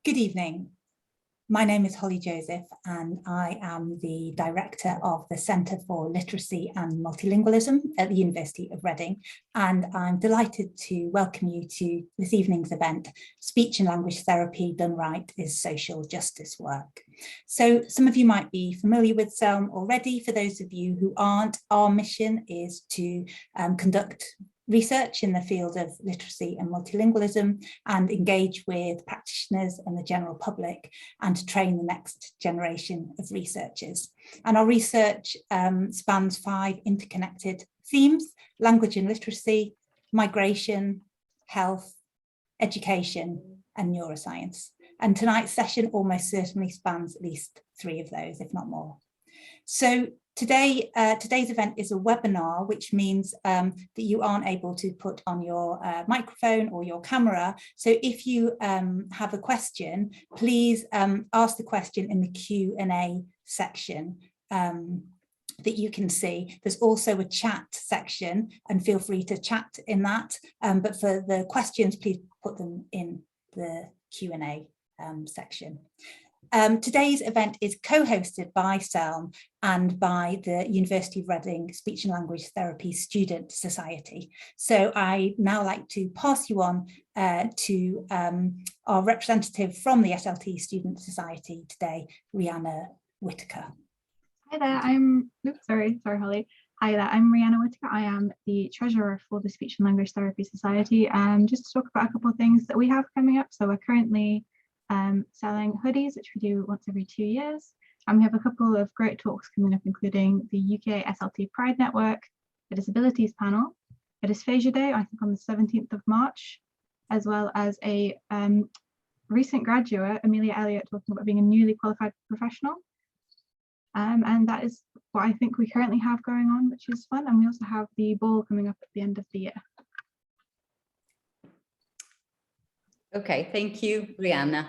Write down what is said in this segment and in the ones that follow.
Good evening. My name is Holly Joseph and I am the Director of the Centre for Literacy and Multilingualism at the University of Reading, and I'm delighted to welcome you to this evening's event, Speech and Language Therapy Done Right is Social Justice Work. So some of you might be familiar with SELM already. For those of you who aren't, our mission is to conduct research in the field of literacy and multilingualism and engage with practitioners and the general public and to train the next generation of researchers. And our research spans 5 interconnected themes: language and literacy, migration, health, education, and neuroscience. And tonight's session almost certainly spans at least 3 of those, if not more. So today's event is a webinar, which means that you aren't able to put on your microphone or your camera. So if you have a question, please ask the question in the Q&A section that you can see. There's also a chat section, and feel free to chat in that. But for the questions, please put them in the Q&A section. Today's event is co-hosted by SELM and by the University of Reading Speech and Language Therapy Student Society. So I now like to pass you on to our representative from the SLT Student Society today, Rhianna Whitaker. Hi there, sorry Holly. Hi there, I'm Rhianna Whitaker. I am the treasurer for the Speech and Language Therapy Society. Just to talk about a couple of things that we have coming up. So we're currently selling hoodies, which we do once every 2 years. And we have a couple of great talks coming up, including the UK SLT Pride Network, a disabilities panel, a dysphagia day, I think on the 17th of March, as well as a recent graduate, Amelia Elliott, talking about being a newly qualified professional. And that is what I think we currently have going on, which is fun. And we also have the ball coming up at the end of the year. Okay, thank you, Rhianna.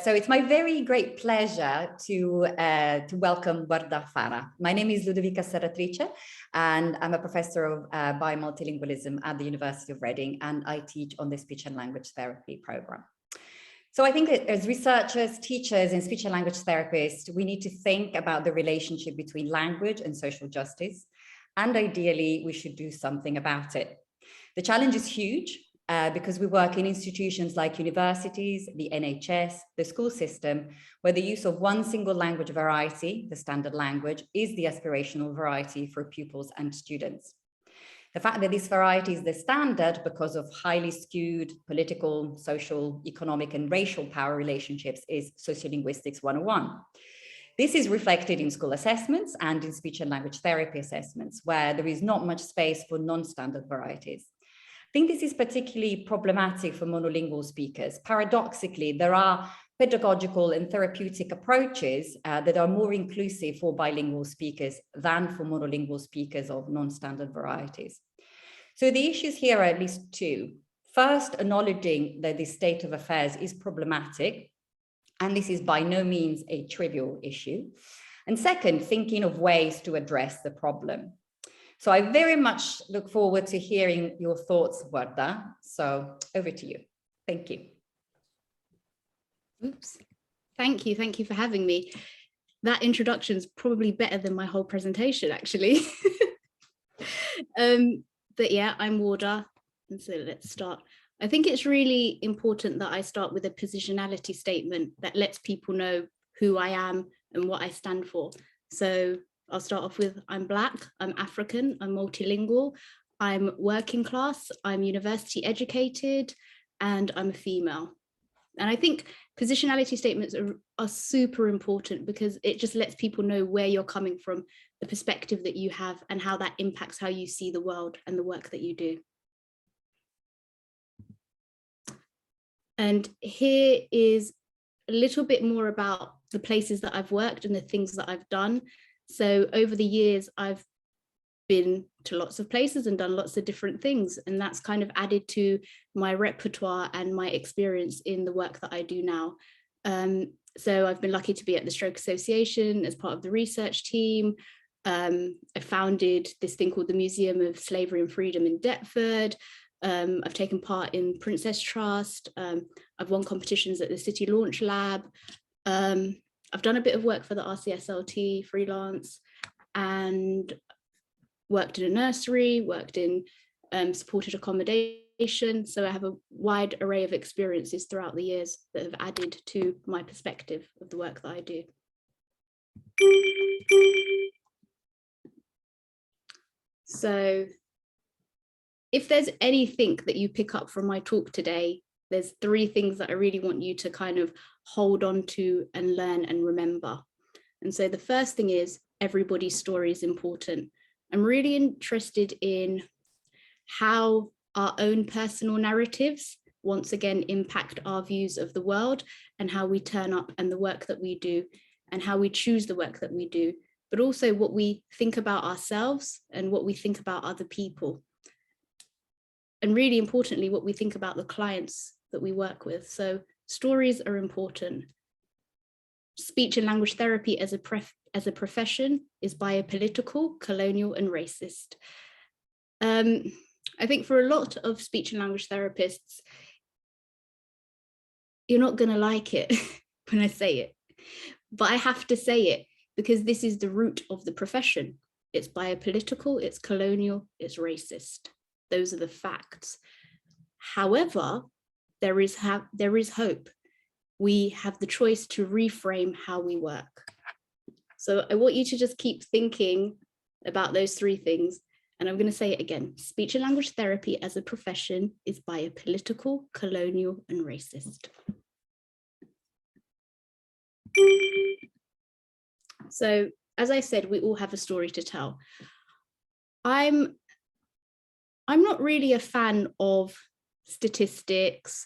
So it's my very great pleasure to welcome Warda Farah. My name is Ludovica Serratrice, and I'm a professor of biomultilingualism at the University of Reading, and I teach on the speech and language therapy program. So I think that as researchers, teachers, and speech and language therapists, we need to think about the relationship between language and social justice, and ideally, we should do something about it. The challenge is huge. Because we work in institutions like universities, the NHS, the school system, where the use of one single language variety, the standard language, is the aspirational variety for pupils and students. The fact that this variety is the standard because of highly skewed political, social, economic, and racial power relationships is sociolinguistics 101. This is reflected in school assessments and in speech and language therapy assessments, where there is not much space for non-standard varieties. I think this is particularly problematic for monolingual speakers. Paradoxically, there are pedagogical and therapeutic approaches that are more inclusive for bilingual speakers than for monolingual speakers of non-standard varieties. So the issues here are at least 2. First, acknowledging that this state of affairs is problematic, and this is by no means a trivial issue. And second, thinking of ways to address the problem. So I very much look forward to hearing your thoughts, Warda. So over to you. Thank you. Oops. Thank you for having me. That introduction is probably better than my whole presentation, actually. But yeah, I'm Warda, and so let's start. I think it's really important that I start with a positionality statement that lets people know who I am and what I stand for. So I'll start off with, I'm Black, I'm African, I'm multilingual, I'm working class, I'm university educated, and I'm a female. And I think positionality statements are super important because it just lets people know where you're coming from, the perspective that you have, and how that impacts how you see the world and the work that you do. And here is a little bit more about the places that I've worked and the things that I've done. So over the years, I've been to lots of places and done lots of different things, and that's kind of added to my repertoire and my experience in the work that I do now. So I've been lucky to be at the Stroke Association as part of the research team. I founded this thing called the Museum of Slavery and Freedom in Deptford. I've taken part in Princess Trust. I've won competitions at the City Launch Lab. I've done a bit of work for the MRCSLT freelance, and worked in a nursery, worked in supported accommodation. So I have a wide array of experiences throughout the years that have added to my perspective of the work that I do. So if there's anything that you pick up from my talk today, there's 3 things that I really want you to kind of hold on to and learn and remember. And so the first thing is everybody's story is important. I'm really interested in how our own personal narratives once again impact our views of the world and how we turn up and the work that we do and how we choose the work that we do, but also what we think about ourselves and what we think about other people. And really importantly, what we think about the clients that we work with. So stories are important. Speech and language therapy as a profession is biopolitical, colonial, and racist. I think for a lot of speech and language therapists, you're not going to like it when I say it, but I have to say it because this is the root of the profession. It's biopolitical, it's colonial, it's racist. Those are the facts. However, there is hope. We have the choice to reframe how we work. So I want you to just keep thinking about those 3 things. And I'm going to say it again. Speech and language therapy as a profession is biopolitical, colonial, and racist. So, as I said, we all have a story to tell. I'm not really a fan of statistics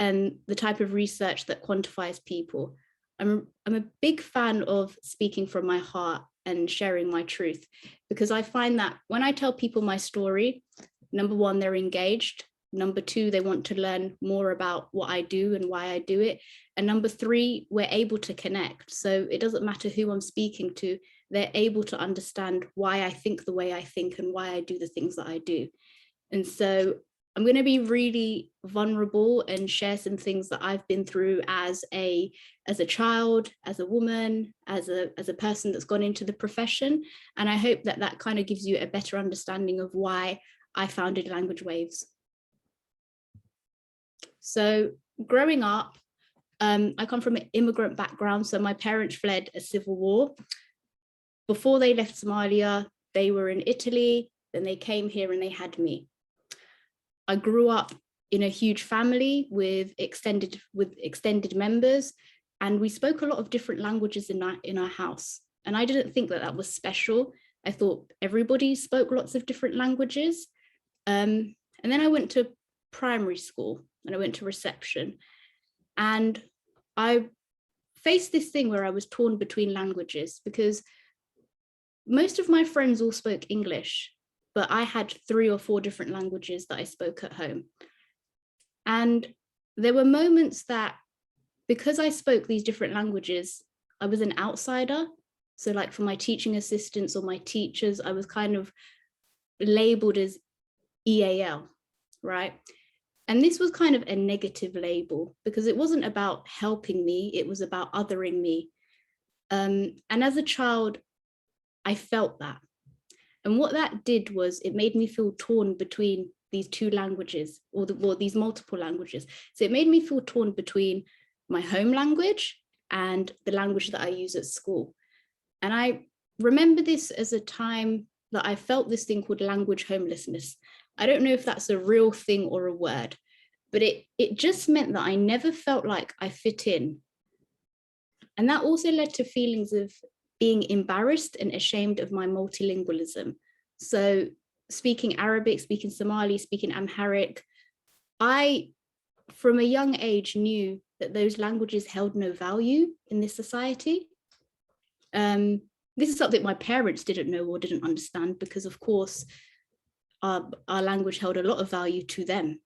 and the type of research that quantifies people. I'm a big fan of speaking from my heart and sharing my truth, because I find that when I tell people my story, number 1, they're engaged. Number 2, they want to learn more about what I do and why I do it. And number 3, we're able to connect. So it doesn't matter who I'm speaking to, they're able to understand why I think the way I think and why I do the things that I do. And so I'm going to be really vulnerable and share some things that I've been through as a child, as a woman, as a person that's gone into the profession. And I hope that that kind of gives you a better understanding of why I founded Language Waves. So growing up, I come from an immigrant background. So my parents fled a civil war. Before they left Somalia, they were in Italy, then they came here and they had me. I grew up in a huge family with extended members, and we spoke a lot of different languages in our house. And I didn't think that that was special. I thought everybody spoke lots of different languages. And then I went to primary school and I went to reception, and I faced this thing where I was torn between languages because most of my friends all spoke English, but I had 3 or 4 different languages that I spoke at home. And there were moments that, because I spoke these different languages, I was an outsider. So like for my teaching assistants or my teachers, I was kind of labeled as EAL, right? And this was kind of a negative label because it wasn't about helping me, it was about othering me. And as a child, I felt that. And what that did was it made me feel torn between these 2 languages or these multiple languages. So it made me feel torn between my home language and the language that I use at school. And I remember this as a time that I felt this thing called language homelessness. I don't know if that's a real thing or a word, but it just meant that I never felt like I fit in. And that also led to feelings of being embarrassed and ashamed of my multilingualism. So speaking Arabic, speaking Somali, speaking Amharic, I, from a young age, knew that those languages held no value in this society. This is something my parents didn't know or didn't understand because, of course, our language held a lot of value to them.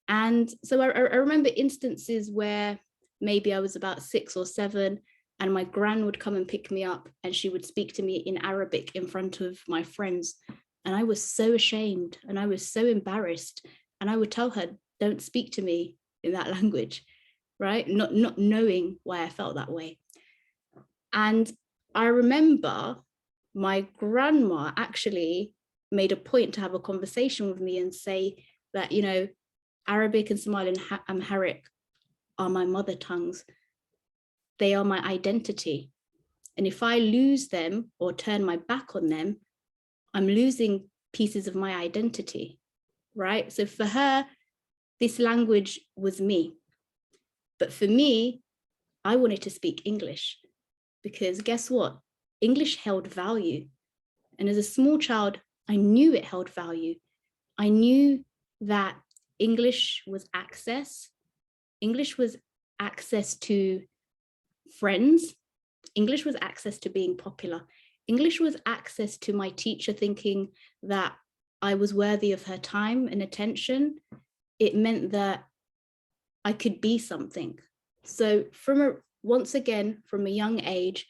And so I remember instances where maybe I was about 6 or 7 and my gran would come and pick me up and she would speak to me in Arabic in front of my friends. And I was so ashamed and I was so embarrassed. And I would tell her, don't speak to me in that language, right? Not knowing why I felt that way. And I remember my grandma actually made a point to have a conversation with me and say that, you know, Arabic and Somali and Amharic are my mother tongues. They are my identity. And if I lose them or turn my back on them, I'm losing pieces of my identity, right? So for her, this language was me. But for me, I wanted to speak English because guess what? English held value. And as a small child, I knew it held value. I knew that English was access. English was access to friends. English was access to being popular. English was access to my teacher thinking that I was worthy of her time and attention. It meant that I could be something. So once again, from a young age,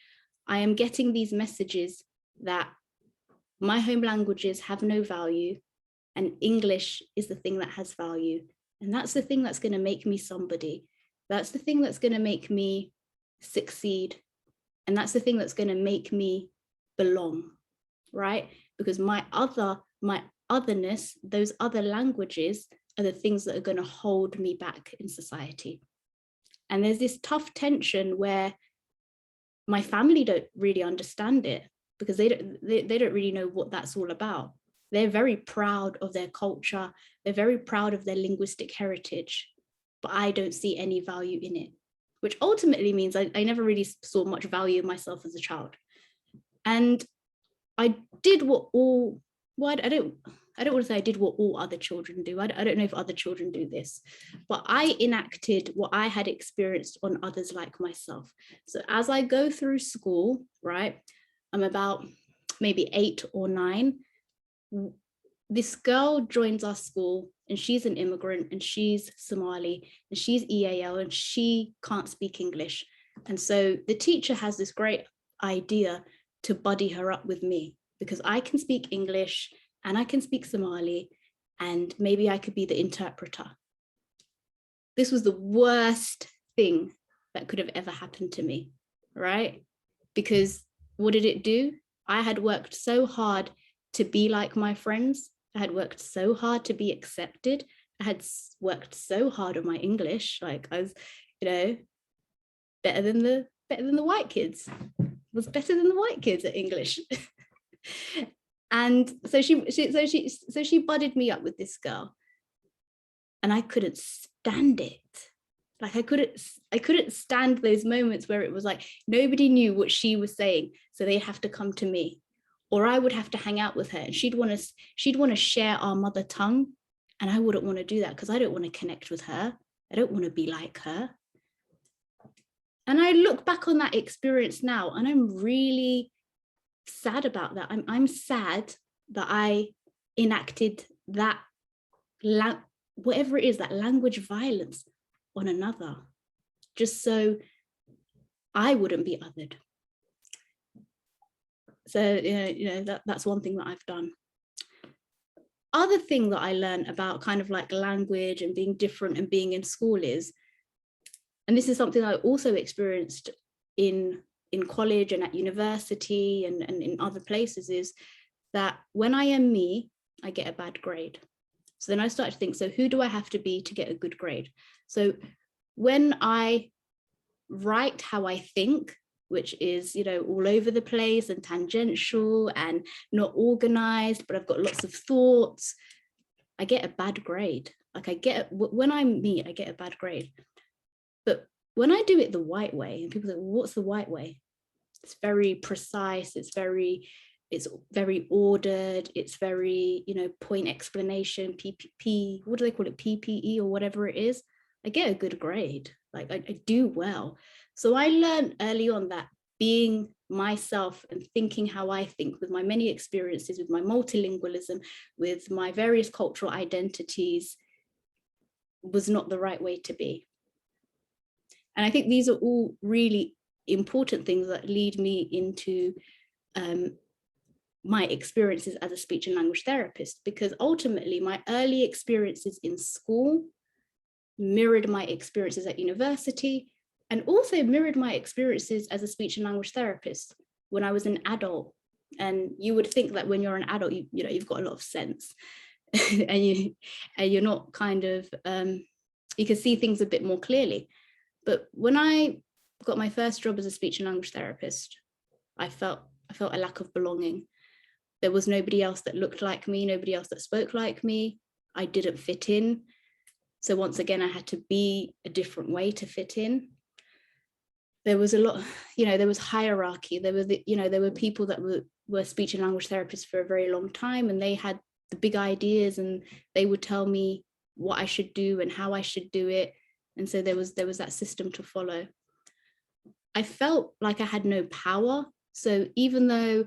I am getting these messages that my home languages have no value and English is the thing that has value. And that's the thing that's going to make me somebody. That's the thing that's going to make me succeed. And that's the thing that's going to make me belong, right? Because my otherness, those other languages are the things that are going to hold me back in society. And there's this tough tension where my family don't really understand it because they don't really know what that's all about. They're very proud of their culture. They're very proud of their linguistic heritage, but I don't see any value in it, which ultimately means I never really saw much value in myself as a child. And I did what all, well, I don't want to say I did what all other children do. I don't know if other children do this, but I enacted what I had experienced on others like myself. So as I go through school, right, I'm about maybe 8 or 9. This girl joins our school and she's an immigrant and she's Somali and she's EAL and she can't speak English. And so the teacher has this great idea to buddy her up with me because I can speak English and I can speak Somali and maybe I could be the interpreter. This was the worst thing that could have ever happened to me, right? Because what did it do? I had worked so hard to be like my friends. I had worked so hard to be accepted. I had worked so hard on my English. Like I was, you know, better than the white kids. Was better than the white kids at English. And so she budded me up with this girl, and I couldn't stand it. Like I couldn't stand those moments where it was like nobody knew what she was saying, so they'd have to come to me, or I would have to hang out with her, and she'd want to share our mother tongue, and I wouldn't want to do that because I don't want to connect with her. I don't want to be like her. And I look back on that experience now, and I'm really sad about that. I'm sad that I enacted that whatever it is, that language violence on another, just so I wouldn't be othered. So that's one thing that I've done. Other thing that I learned about kind of like language and being different and being in school is, and this is something I also experienced in college and at university and in other places, is that when I am me, I get a bad grade. So then I started to think, so who do I have to be to get a good grade? So when I write how I think, which is, all over the place and tangential and not organized, but I've got lots of thoughts, I get a bad grade. Like when I'm me, I get a bad grade. But when I do it the white way, and people say, well, what's the white way? It's very precise, it's very ordered, it's very, point explanation, PPP, what do they call it, PPE or whatever it is, I get a good grade, like I do well. So I learned early on that being myself and thinking how I think, with my many experiences, with my multilingualism, with my various cultural identities, was not the right way to be. And I think these are all really important things that lead me into my experiences as a speech and language therapist, because ultimately my early experiences in school mirrored my experiences at university, and also mirrored my experiences as a speech and language therapist when I was an adult. And you would think that when you're an adult, you know, you've got a lot of sense and you're not kind of, you can see things a bit more clearly. But when I got my first job as a speech and language therapist, I felt a lack of belonging. There was nobody else that looked like me, nobody else that spoke like me. I didn't fit in. So once again, I had to be a different way to fit in. There was a lot, you know, there was hierarchy. There were, there were people that were speech and language therapists for a very long time, and they had the big ideas, and they would tell me what I should do and how I should do it. And so there was that system to follow. I felt like I had no power. So even though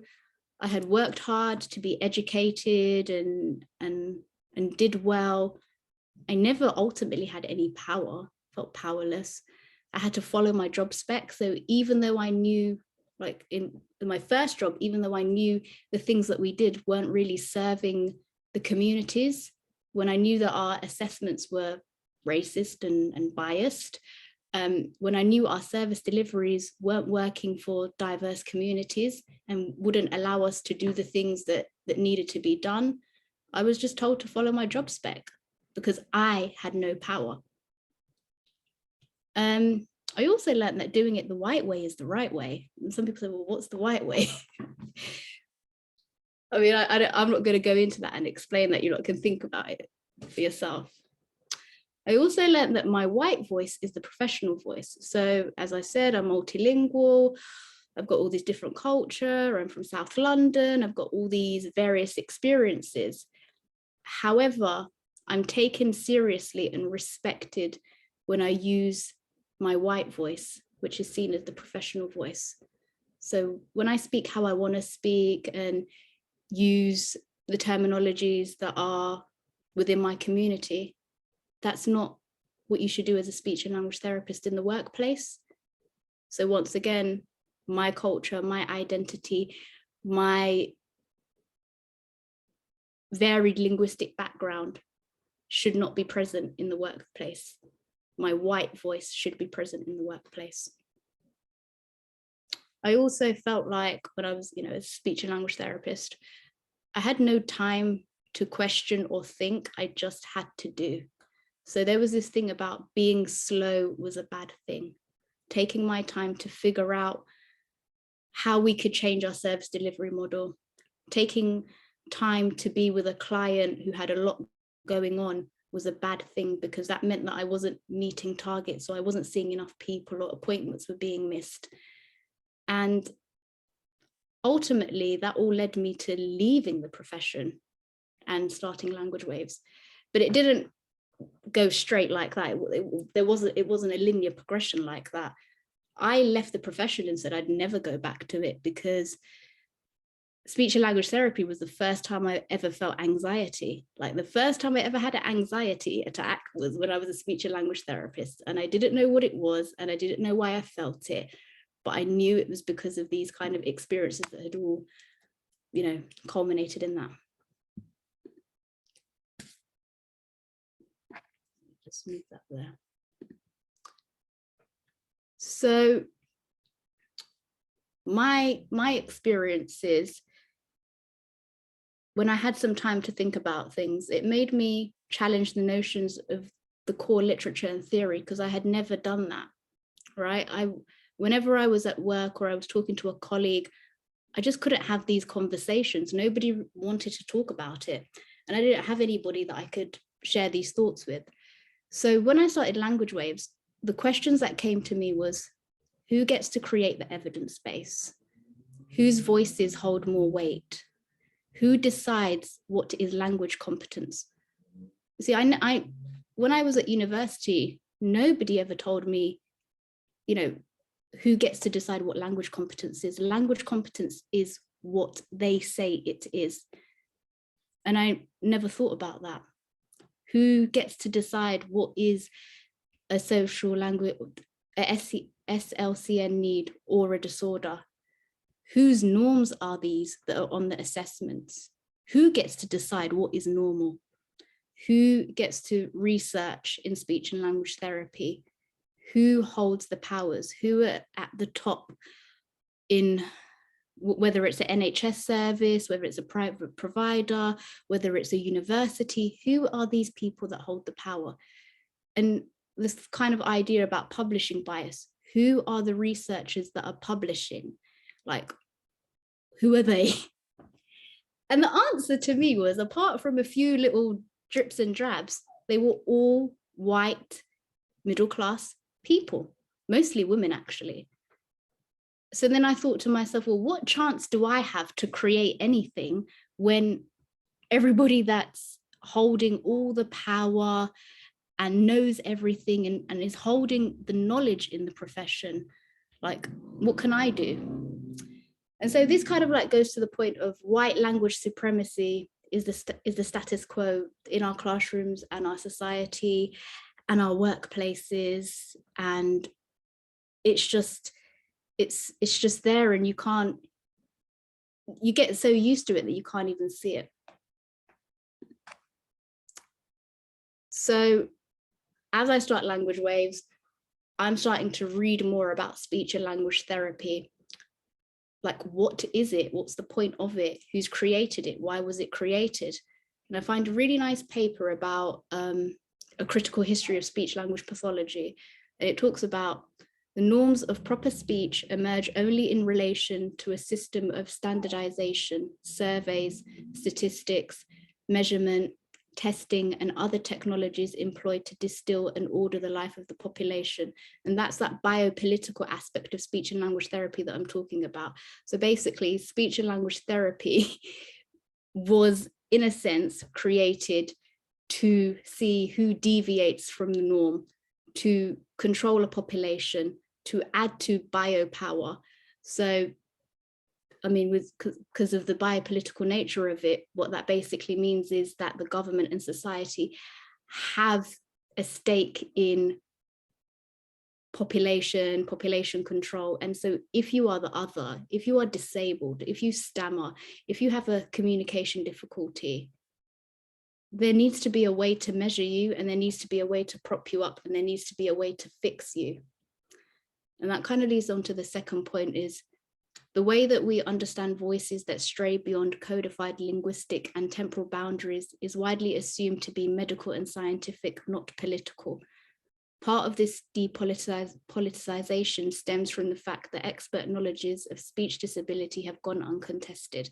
I had worked hard to be educated and did well, I never ultimately had any power, felt powerless. I had to follow my job spec. So even though I knew, like in my first job, even though I knew the things that we did weren't really serving the communities, when I knew that our assessments were racist and biased, when I knew our service deliveries weren't working for diverse communities and wouldn't allow us to do the things that needed to be done, I was just told to follow my job spec because I had no power. I also learned that doing it the white way is the right way. And some people say, well, what's the white way? I mean, I'm not going to go into that and explain that. You lot can think about it for yourself. I also learned that my white voice is the professional voice. So as I said, I'm multilingual. I've got all this different culture. I'm from South London. I've got all these various experiences. However, I'm taken seriously and respected when I use my white voice, which is seen as the professional voice. So when I speak how I want to speak and use the terminologies that are within my community, that's not what you should do as a speech and language therapist in the workplace. So once again, my culture, my identity, my varied linguistic background should not be present in the workplace. My white voice should be present in the workplace. I also felt like when I was, a speech and language therapist, I had no time to question or think, I just had to do. So there was this thing about being slow was a bad thing. Taking my time to figure out how we could change our service delivery model, taking time to be with a client who had a lot going on was a bad thing, because that meant that I wasn't meeting targets, so I wasn't seeing enough people, or appointments were being missed. And ultimately, that all led me to leaving the profession and starting Language Waves. But it didn't go straight like that. It wasn't a linear progression like that. I left the profession and said I'd never go back to it, because speech and language therapy was the first time I ever felt anxiety. Like the first time I ever had an anxiety attack was when I was a speech and language therapist, and I didn't know what it was and I didn't know why I felt it, but I knew it was because of these kind of experiences that had all, culminated in that. Just move that there. So my experiences, when I had some time to think about things, it made me challenge the notions of the core literature and theory, because I had never done that, right? Whenever I was at work or I was talking to a colleague, I just couldn't have these conversations. Nobody wanted to talk about it. And I didn't have anybody that I could share these thoughts with. So when I started Language Waves, the questions that came to me was, who gets to create the evidence base? Whose voices hold more weight? Who decides what is language competence? See, I when I was at university, nobody ever told me, who gets to decide what language competence is. Language competence is what they say it is. And I never thought about that. Who gets to decide what is a social language, a SLCN need or a disorder? Whose norms are these that are on the assessments? Who gets to decide what is normal? Who gets to research in speech and language therapy? Who holds the powers? Who are at the top in, whether it's an NHS service, whether it's a private provider, whether it's a university? Who are these people that hold the power? And this kind of idea about publishing bias, who are the researchers that are publishing? Like, who are they? And the answer to me was, apart from a few little drips and drabs, they were all white, middle-class people, mostly women, actually. So then I thought to myself, well, what chance do I have to create anything when everybody that's holding all the power and knows everything and is holding the knowledge in the profession, like, what can I do? And so this kind of like goes to the point of white language supremacy is the status quo in our classrooms and our society and our workplaces, and it's just there, and you get so used to it that you can't even see it. So as I start Language Waves, I'm starting to read more about speech and language therapy. Like, what is it? What's the point of it? Who's created it? Why was it created? And I find a really nice paper about a critical history of speech language pathology. And it talks about the norms of proper speech emerge only in relation to a system of standardization, surveys, statistics, measurement, testing, and other technologies employed to distill and order the life of the population. And that's that biopolitical aspect of speech and language therapy that I'm talking about. So basically, speech and language therapy was, in a sense, created to see who deviates from the norm, to control a population, to add to biopower. So, I mean, because of the biopolitical nature of it, what that basically means is that the government and society have a stake in population control. And so if you are the other, if you are disabled, if you stammer, if you have a communication difficulty, there needs to be a way to measure you, and there needs to be a way to prop you up, and there needs to be a way to fix you. And that kind of leads on to the second point, is the way that we understand voices that stray beyond codified linguistic and temporal boundaries is widely assumed to be medical and scientific, not political. Part of this depoliticization stems from the fact that expert knowledges of speech disability have gone uncontested.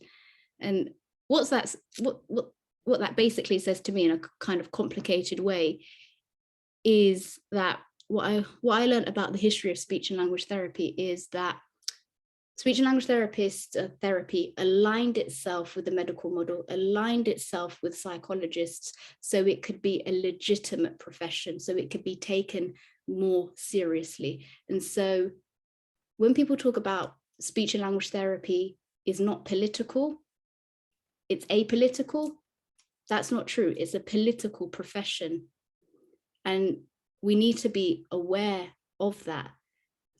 And what that basically says to me in a kind of complicated way is that what I learned about the history of speech and language therapy is that speech and language therapy aligned itself with the medical model, aligned itself with psychologists, so it could be a legitimate profession, so it could be taken more seriously. And so when people talk about speech and language therapy is not political, it's apolitical, that's not true. It's a political profession. And we need to be aware of that.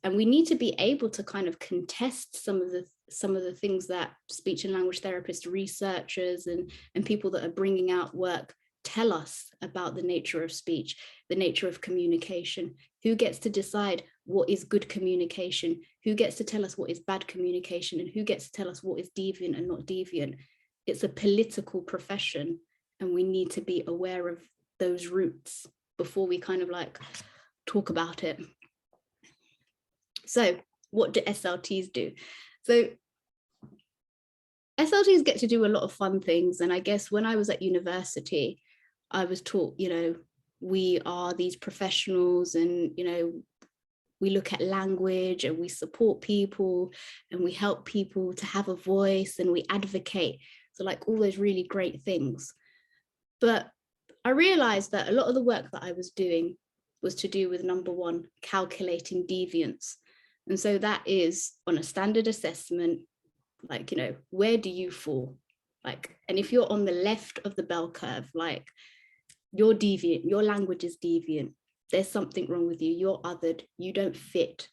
And we need to be able to kind of contest some of the things that speech and language therapists, researchers, and people that are bringing out work tell us about the nature of speech, the nature of communication. Who gets to decide what is good communication? Who gets to tell us what is bad communication? And who gets to tell us what is deviant and not deviant? It's a political profession, and we need to be aware of those roots before we kind of like talk about it. So what do SLTs do? So SLTs get to do a lot of fun things. And I guess when I was at university, I was taught, we are these professionals, and, we look at language and we support people and we help people to have a voice and we advocate. So like all those really great things. But I realized that a lot of the work that I was doing was to do with, number one, calculating deviance. And so that is on a standard assessment, like, where do you fall? Like, and if you're on the left of the bell curve, like you're deviant, your language is deviant, there's something wrong with you, you're othered, you don't fit.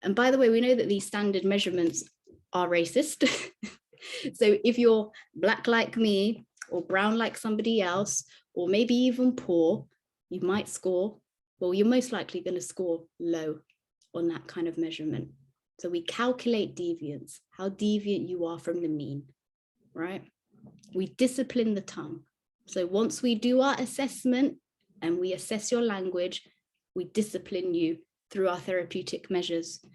And by the way, we know that these standard measurements are racist. So if you're Black like me, or brown like somebody else, or maybe even poor, you might score, well, you're most likely going to score low on that kind of measurement. So we calculate deviance, how deviant you are from the mean, right? We discipline the tongue. So once we do our assessment and we assess your language, we discipline you through our therapeutic measures.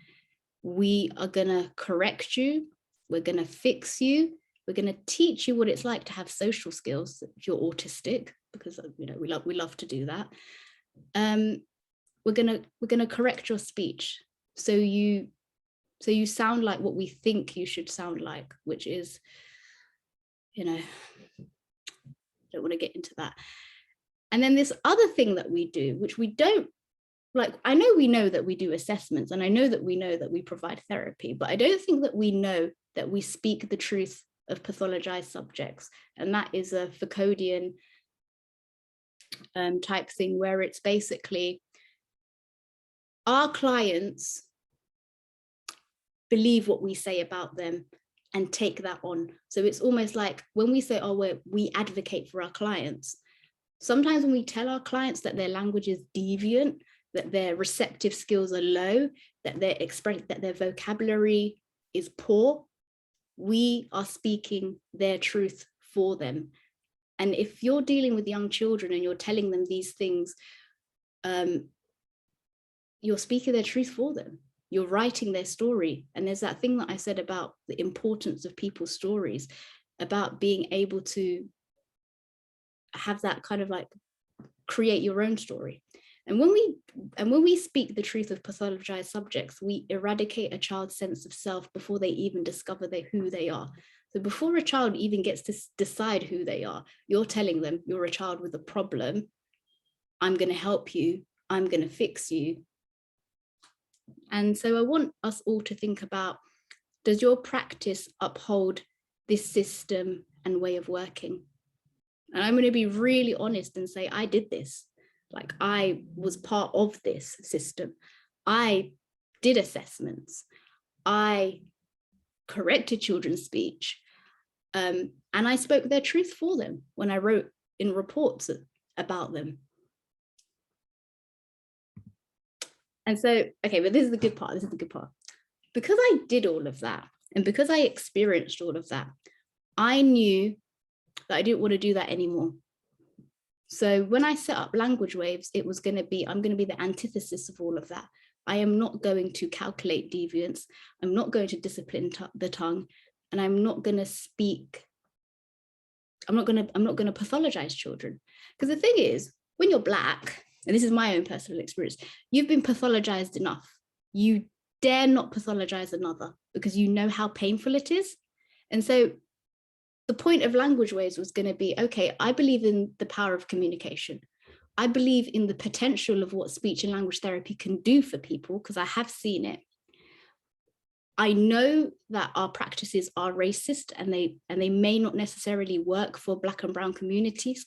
We are going to correct you. We're going to fix you. We're going to teach you what it's like to have social skills if you're autistic, because we love to do that. We're going to correct your speech so you sound like what we think you should sound like, which is, I don't want to get into that. And then this other thing that we do, which we don't like, I know we know that we do assessments, and I know that we know that we provide therapy, but I don't think that we know that we speak the truth of pathologized subjects. And that is a Foucauldian type thing, where it's basically our clients believe what we say about them and take that on. So it's almost like when we say, oh, we advocate for our clients, sometimes when we tell our clients that their language is deviant, that their receptive skills are low, that their vocabulary is poor, we are speaking their truth for them. And if you're dealing with young children and you're telling them these things, you're speaking their truth for them. You're writing their story. And there's that thing that I said about the importance of people's stories, about being able to have that kind of like create your own story. And when we speak the truth of pathologized subjects, we eradicate a child's sense of self before they even discover who they are. So before a child even gets to decide who they are, you're telling them you're a child with a problem. I'm going to help you. I'm going to fix you. And so I want us all to think about, does your practice uphold this system and way of working? And I'm going to be really honest and say, I did this. Like, I was part of this system. I did assessments. I corrected children's speech. And I spoke their truth for them when I wrote in reports about them. And so, okay, but this is the good part. This is the good part. Because I did all of that, and because I experienced all of that, I knew that I didn't want to do that anymore. So when I set up Language Waves, it was going to be, I'm going to be the antithesis of all of that. I am not going to calculate deviance. I'm not going to discipline the tongue, and I'm not going to speak. I'm not going to pathologize children. Because the thing is, when you're Black, and this is my own personal experience, you've been pathologized enough. You dare not pathologize another because you know how painful it is. And so the point of Language Waves was going to be, okay, I believe in the power of communication. I believe in the potential of what speech and language therapy can do for people, because I have seen it. I know that our practices are racist, and they may not necessarily work for Black and brown communities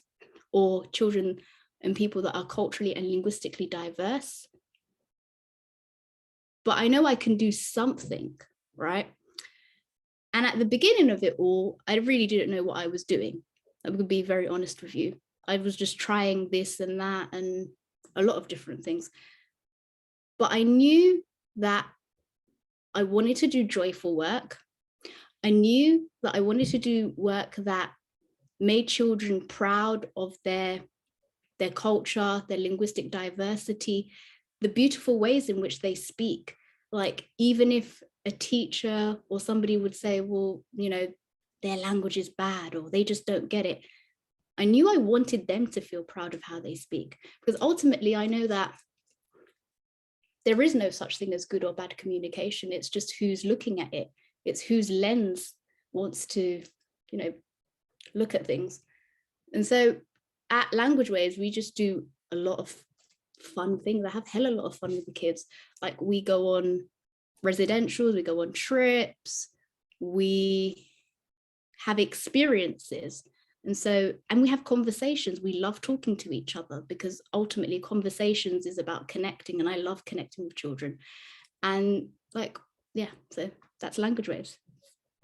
or children and people that are culturally and linguistically diverse. But I know I can do something, right? And at the beginning of it all, I really didn't know what I was doing. I'm going to be very honest with you. I was just trying this and that and a lot of different things. But I knew that I wanted to do joyful work. I knew that I wanted to do work that made children proud of their culture, their linguistic diversity, the beautiful ways in which they speak. Like, even if a teacher or somebody would say, well, their language is bad, or they just don't get it, I knew I wanted them to feel proud of how they speak, because ultimately I know that there is no such thing as good or bad communication. It's just who's looking at it. It's whose lens wants to, look at things. And so at Language Waves, we just do a lot of fun things. I have hella lot of fun with the kids. Like, we go on residentials, we go on trips, we have experiences. And we have conversations. We love talking to each other, because ultimately conversations is about connecting, and I love connecting with children. And so that's Language Waves.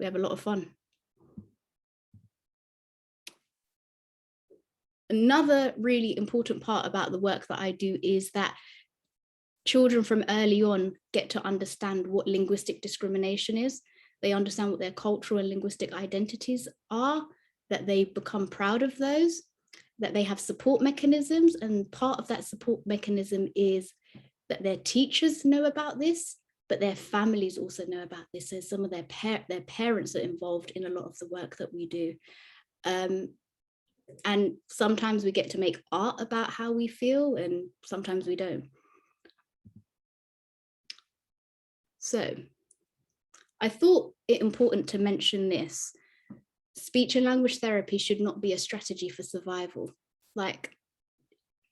we have a lot of fun. Another really important part about the work that I do is that children from early on get to understand what linguistic discrimination is. They understand what their cultural and linguistic identities are, that they become proud of those, that they have support mechanisms. And part of that support mechanism is that their teachers know about this, but their families also know about this. So some of their parents are involved in a lot of the work that we do. And sometimes we get to make art about how we feel, and sometimes we don't. So I thought it important to mention this. Speech and language therapy should not be a strategy for survival. Like,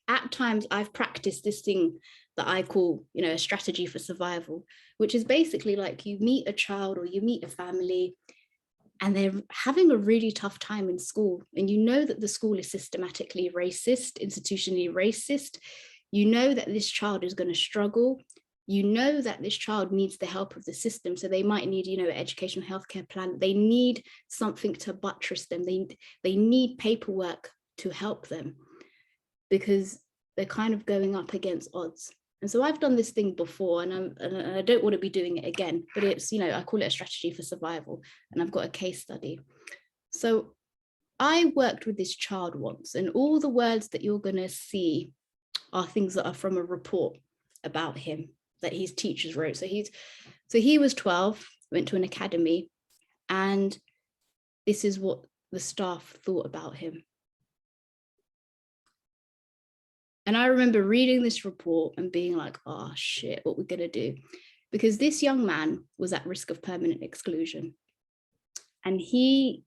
at times I've practiced this thing that I call, a strategy for survival, which is basically like you meet a child or you meet a family and they're having a really tough time in school. And you know that the school is systematically racist, institutionally racist. You know that this child is going to struggle. You know that this child needs the help of the system. So they might need, an educational healthcare plan. They need something to buttress them. They need paperwork to help them because they're kind of going up against odds. And so I've done this thing before, and I don't want to be doing it again, but it's, I call it a strategy for survival, and I've got a case study. So I worked with this child once, and all the words that you're going to see are things that are from a report about him that his teachers wrote. So he was 12, went to an academy, and this is what the staff thought about him. And I remember reading this report and being like, oh shit, what we're gonna do? Because this young man was at risk of permanent exclusion. And he,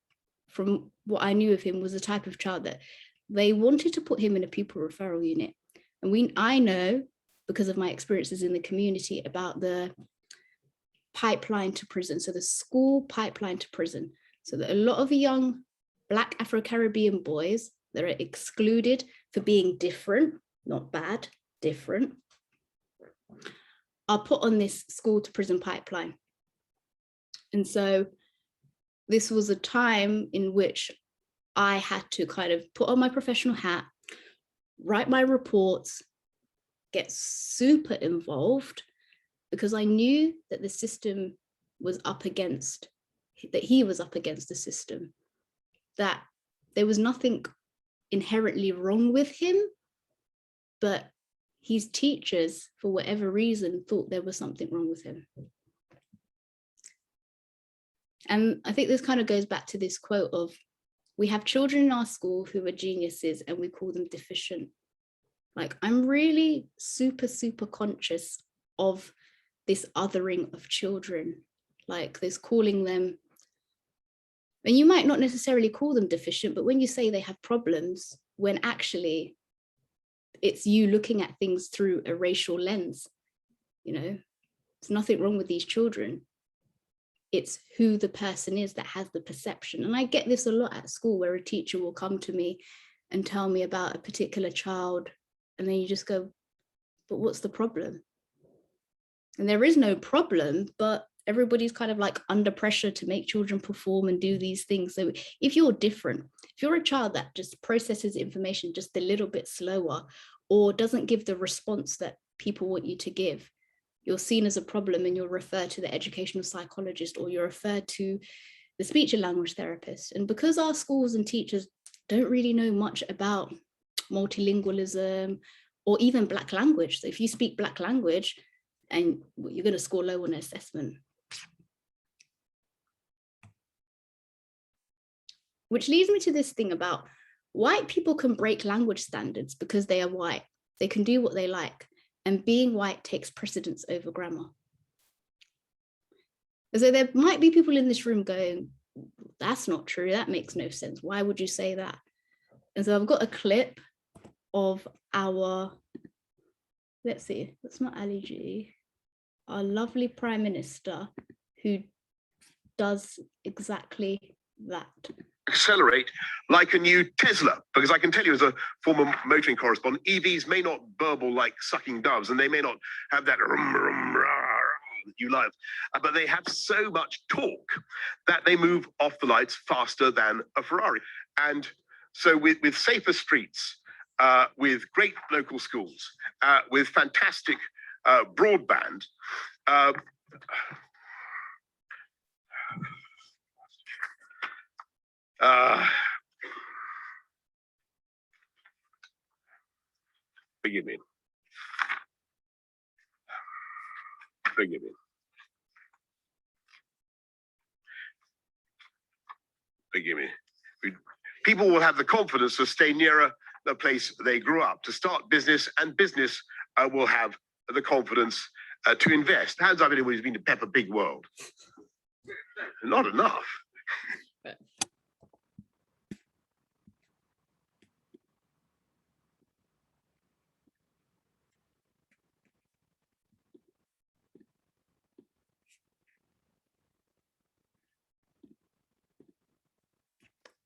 from what I knew of him, was the type of child that they wanted to put him in a pupil referral unit. And I know, because of my experiences in the community, about the pipeline to prison. So the school pipeline to prison. So that a lot of young Black Afro-Caribbean boys that are excluded for being different, not bad, different, are put on this school to prison pipeline. And so this was a time in which I had to kind of put on my professional hat, write my reports, get super involved, because I knew that the system was up against, that he was up against the system, that there was nothing inherently wrong with him, but his teachers, for whatever reason, thought there was something wrong with him. And I think this kind of goes back to this quote of, we have children in our school who are geniuses and we call them deficient. Like, I'm really super, super conscious of this othering of children, like this calling them, and you might not necessarily call them deficient, but when you say they have problems, when actually it's you looking at things through a racial lens, there's nothing wrong with these children. It's who the person is that has the perception. And I get this a lot at school, where a teacher will come to me and tell me about a particular child, and then you just go, but what's the problem? And there is no problem, but everybody's kind of like under pressure to make children perform and do these things. So if you're different, if you're a child that just processes information just a little bit slower, or doesn't give the response that people want you to give, you're seen as a problem and you're referred to the educational psychologist, or you're referred to the speech and language therapist. And because our schools and teachers don't really know much about multilingualism or even Black language. So if you speak Black language, and you're going to score low on an assessment. Which leads me to this thing about white people can break language standards because they are white. They can do what they like, and being white takes precedence over grammar. So there might be people in this room going, that's not true, that makes no sense. Why would you say that? And so I've got a clip of our, let's see, that's not Ali G, our lovely Prime Minister, who does exactly that. Accelerate like a new Tesla, because I can tell you, as a former motoring correspondent, EVs may not burble like sucking doves, and they may not have that new lives. But they have so much torque that they move off the lights faster than a Ferrari. And so with safer streets, with great local schools, with fantastic broadband, forgive me. Forgive me. Forgive me. People will have the confidence to stay nearer the place they grew up, to start business, and business will have the confidence to invest. Hands up anyone who's been to Peppa Pig World. Not enough.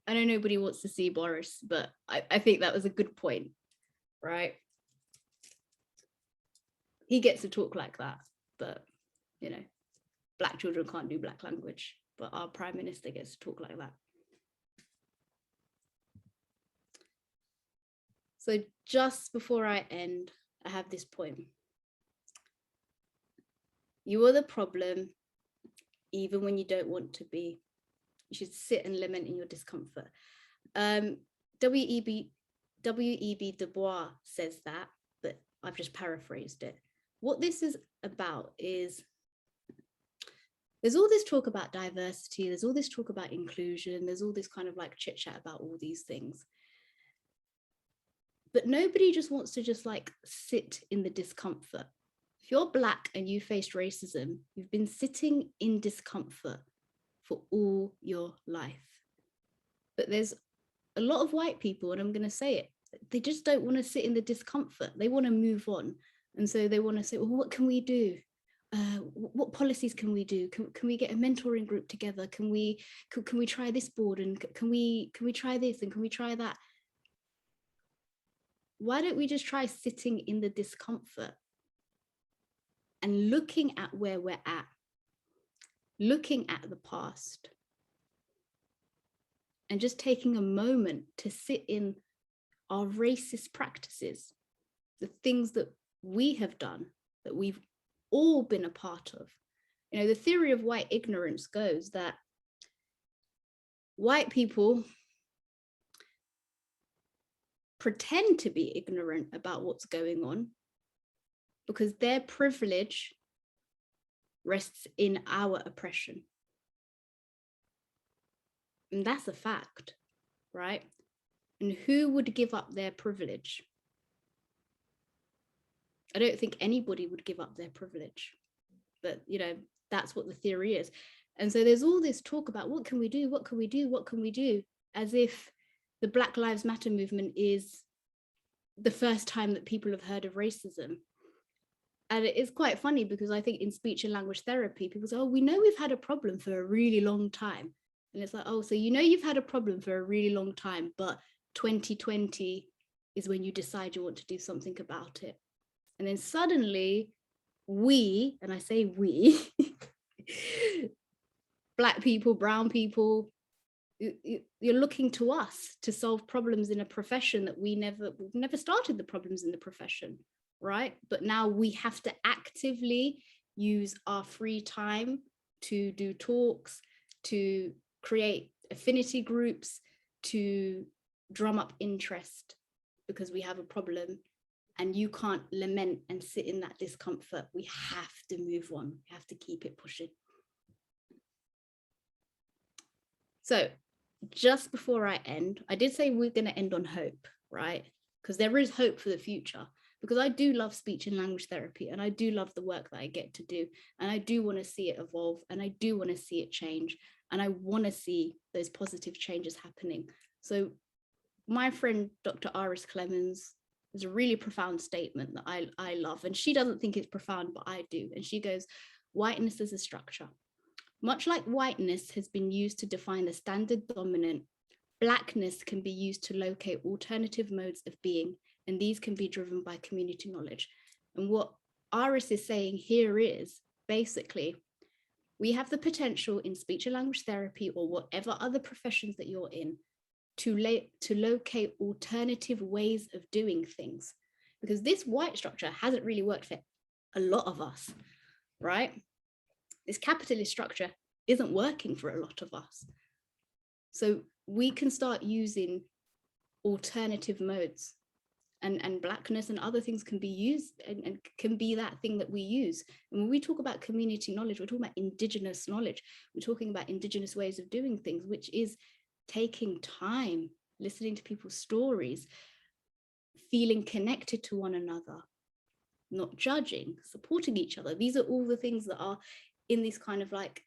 I know nobody wants to see Boris, but I think that was a good point, right? He gets to talk like that, but, you know, Black children can't do Black language, but our Prime Minister gets to talk like that. So just before I end, I have this point. You are the problem, even when you don't want to be. You should sit and lament in your discomfort. W.E.B. Du Bois says that, but I've just paraphrased it. What this is about is, there's all this talk about diversity, there's all this talk about inclusion, there's all this kind of like chit chat about all these things. But nobody just wants to just like sit in the discomfort. If you're Black and you faced racism, you've been sitting in discomfort for all your life. But there's a lot of white people, and I'm going to say it, they just don't want to sit in the discomfort. They want to move on. And so they want to say, well, what can we do? What policies can we do? Can we get a mentoring group together? Can we try this board? And can we try this? And can we try that? Why don't we just try sitting in the discomfort and looking at where we're at, looking at the past, and just taking a moment to sit in our racist practices, the things that we have done, that we've all been a part of. You know, the theory of white ignorance goes that white people pretend to be ignorant about what's going on because their privilege rests in our oppression. And that's a fact, right? And who would give up their privilege? I don't think anybody would give up their privilege, but you know, that's what the theory is. And so there's all this talk about what can we do? What can we do? What can we do? As if the Black Lives Matter movement is the first time that people have heard of racism. And it is quite funny because I think in speech and language therapy, people say, oh, we know we've had a problem for a really long time. And it's like, oh, so you know you've had a problem for a really long time, but 2020 is when you decide you want to do something about it. And then suddenly we, and I say we, Black people, brown people, you're looking to us to solve problems in a profession that we've never started the problems in the profession, right? But now we have to actively use our free time to do talks, to create affinity groups, to drum up interest because we have a problem. And you can't lament and sit in that discomfort. We have to move on. We have to keep it pushing. So just before I end, I did say we're going to end on hope, right? Because there is hope for the future. Because I do love speech and language therapy, and I do love the work that I get to do. And I do want to see it evolve, and I do want to see it change. And I want to see those positive changes happening. So my friend, Dr. Iris Clemens, is a really profound statement that I love. And she doesn't think it's profound, but I do. And she goes, whiteness is a structure. Much like whiteness has been used to define the standard dominant, Blackness can be used to locate alternative modes of being, and these can be driven by community knowledge. And what Iris is saying here is basically, we have the potential in speech and language therapy or whatever other professions that you're in to locate alternative ways of doing things, because this white structure hasn't really worked for a lot of us, right? This capitalist structure isn't working for a lot of us. So we can start using alternative modes, and Blackness and other things can be used and can be that thing that we use. And when we talk about community knowledge, we're talking about indigenous knowledge. We're talking about indigenous ways of doing things, which is taking time, listening to people's stories, feeling connected to one another, not judging, supporting each other. These are all the things that are in these kind of like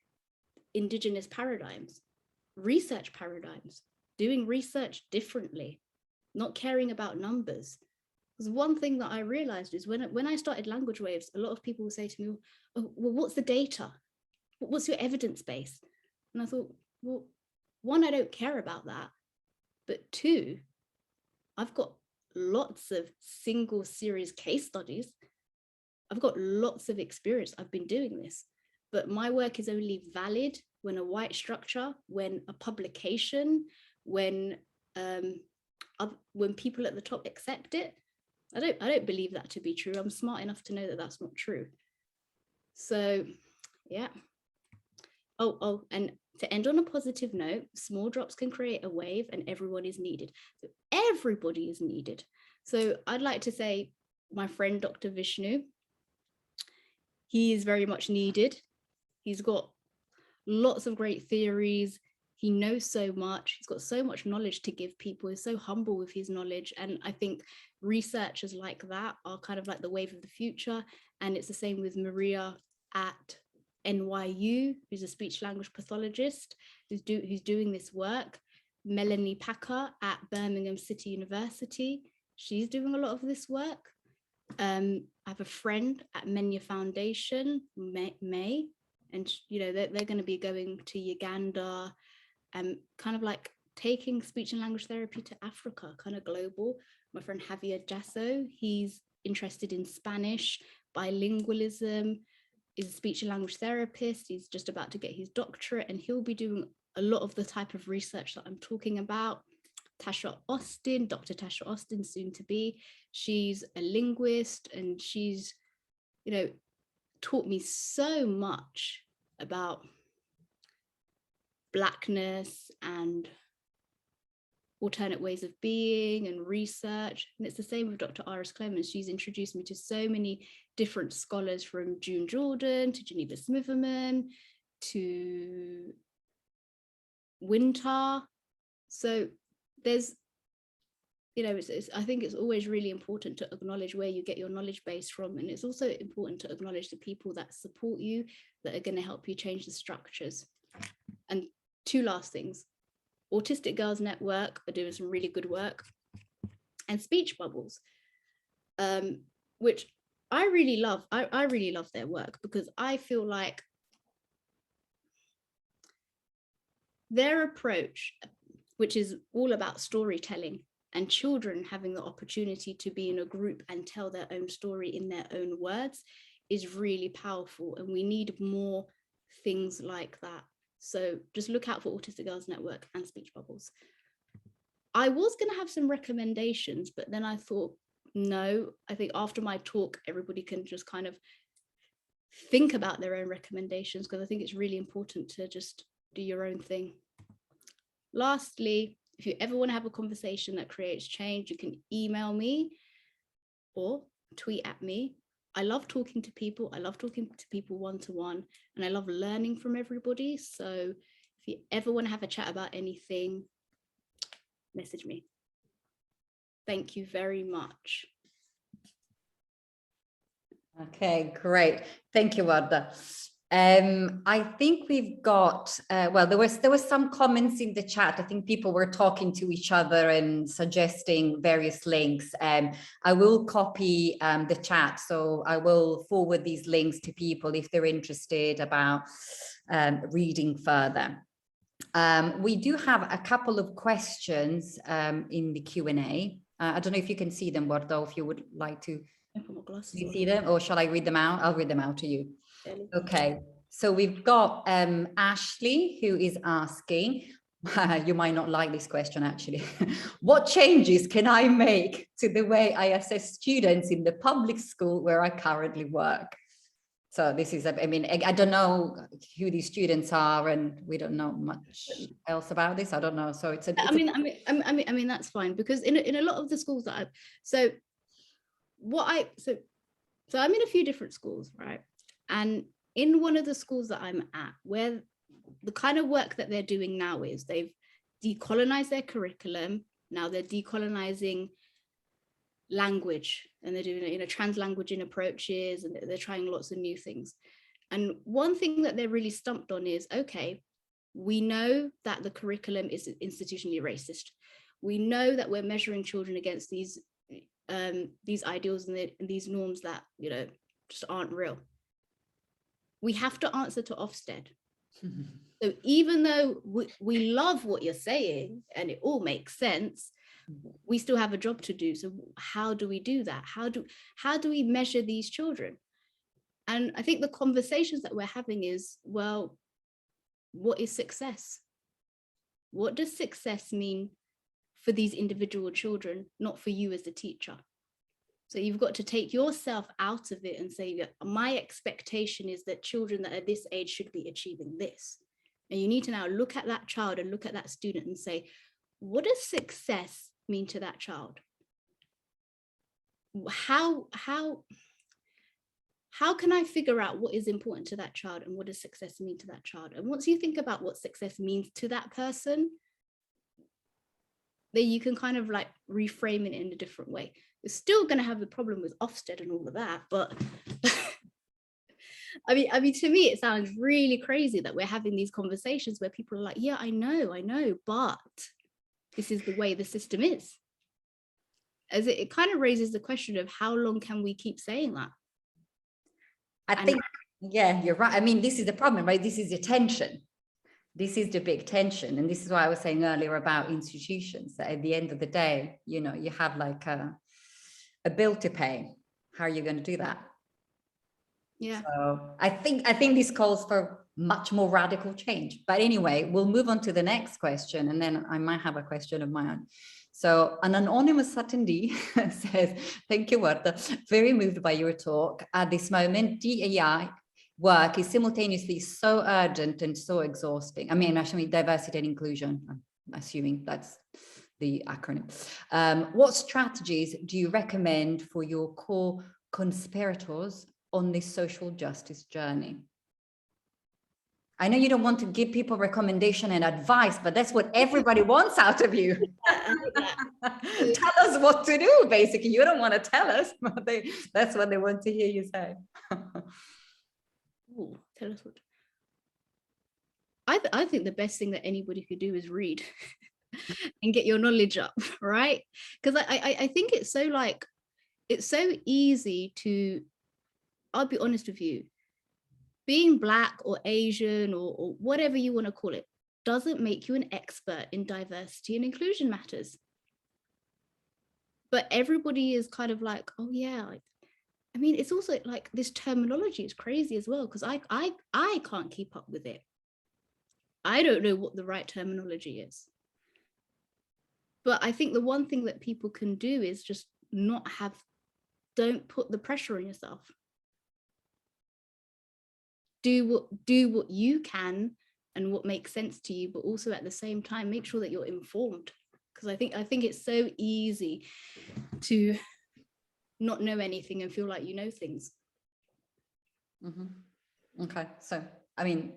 indigenous paradigms, research paradigms, doing research differently, not caring about numbers. Because one thing that I realized is when I started Language Waves, a lot of people would say to me, oh, well, what's the data? What's your evidence base? And I thought, well, one, I don't care about that. But two, I've got lots of single series case studies. I've got lots of experience. I've been doing this, but my work is only valid when a white structure, when a publication, when people at the top accept it. I don't believe that to be true. I'm smart enough to know that that's not true. So yeah. Oh, and to end on a positive note, small drops can create a wave and everyone is needed. So everybody is needed. So I'd like to say my friend, Dr. Vishnu, he is very much needed. He's got lots of great theories. He knows so much. He's got so much knowledge to give people. He's so humble with his knowledge. And I think researchers like that are kind of like the wave of the future. And it's the same with Maria at NYU, who's a speech language pathologist, who's doing this work. Melanie Packer at Birmingham City University, she's doing a lot of this work. I have a friend at Menya Foundation, May, and you know they're going to be going to Uganda, and kind of like taking speech and language therapy to Africa, kind of global. My friend Javier Jasso, he's interested in Spanish, bilingualism, is a speech and language therapist. He's just about to get his doctorate, and he'll be doing a lot of the type of research that I'm talking about. Tasha Austin, Dr. Tasha Austin, soon to be, she's a linguist, and she's, you know, taught me so much about Blackness and alternate ways of being and research. And it's the same with Dr. Iris Clemens. She's introduced me to so many different scholars, from June Jordan to Geneva Smitherman to Winter. So there's, you know, I think it's always really important to acknowledge where you get your knowledge base from. And it's also important to acknowledge the people that support you, that are going to help you change the structures. And two last things. Autistic Girls Network are doing some really good work, and Speech Bubbles, which I really love. I really love their work, because I feel like their approach, which is all about storytelling and children having the opportunity to be in a group and tell their own story in their own words, is really powerful, and we need more things like that. So just look out for Autistic Girls Network and Speech Bubbles. I was going to have some recommendations, but then I thought, no, I think after my talk, everybody can just kind of think about their own recommendations, because I think it's really important to just do your own thing. Lastly, if you ever want to have a conversation that creates change, you can email me or tweet at me. I love talking to people. I love talking to people one-to-one, and I love learning from everybody. So if you ever want to have a chat about anything, message me. Thank you very much. Okay, great. Thank you, Warda. I think we've got, well, there was some comments in the chat. I think people were talking to each other and suggesting various links. I will copy the chat, so I will forward these links to people if they're interested about reading further. We do have a couple of questions in the Q&A. I don't know if you can see them, Warda, if you would like to glasses Do you on. see them, or shall I read them out? I'll read them out to you. Okay, so we've got Ashley, who is asking, you might not like this question actually, what changes can I make to the way I assess students in the public school where I currently work? So this is, I mean, I don't know who these students are, and we don't know much else about this. I don't know. So it's a. I mean, that's fine, because in a lot of the schools that I've, so I'm in a few different schools, right? And in one of the schools that I'm at, where the kind of work that they're doing now is they've decolonized their curriculum. Now they're decolonizing language, and they're doing, you know, translanguaging approaches, and they're trying lots of new things. And one thing that they're really stumped on is, okay, we know that the curriculum is institutionally racist. We know that we're measuring children against these ideals and these norms that, you know, just aren't real. We have to answer to Ofsted. So even though we love what you're saying and it all makes sense, we still have a job to do. So how do we do that? How do we measure these children? And I think the conversations that we're having is, well, what is success? What does success mean for these individual children, not for you as a teacher? So you've got to take yourself out of it and say, my expectation is that children that are this age should be achieving this. And you need to now look at that child and look at that student and say, what does success mean to that child? How can I figure out what is important to that child and what does success mean to that child? And once you think about what success means to that person, then you can kind of like reframe it in a different way. You're still going to have a problem with Ofsted and all of that, but I mean, to me, it sounds really crazy that we're having these conversations where people are like, yeah, I know, but this is the way the system is. As it kind of raises the question of how long can we keep saying that? I think, yeah, you're right. I mean, this is the problem, right? This is the tension. This is the big tension. And this is why I was saying earlier about institutions, that at the end of the day, you know, you have like a bill to pay. How are you going to do that? Yeah. So I think this calls for much more radical change. But anyway, we'll move on to the next question, and then I might have a question of my own. So an anonymous attendee says, thank you, Warda. Very moved by your talk. At this moment, DEI work is simultaneously so urgent and so exhausting. I mean, actually, diversity and inclusion, I'm assuming that's the acronym. What strategies do you recommend for your core conspirators on this social justice journey? I know you don't want to give people recommendation and advice, but that's what everybody wants out of you. Tell us what to do, basically. You don't want to tell us, but that's what they want to hear you say. Ooh, tell us what. I think the best thing that anybody could do is read and get your knowledge up, right? Because I think it's so easy to, I'll be honest with you, being Black or Asian or whatever you want to call it doesn't make you an expert in diversity and inclusion matters. But everybody is kind of like, oh yeah, I mean, it's also like this terminology is crazy as well, because I can't keep up with it. I don't know what the right terminology is. But I think the one thing that people can do is just don't put the pressure on yourself. Do what you can and what makes sense to you, but also at the same time, make sure that you're informed. Because I think it's so easy to not know anything and feel like you know things. Mm-hmm. Okay, so I mean,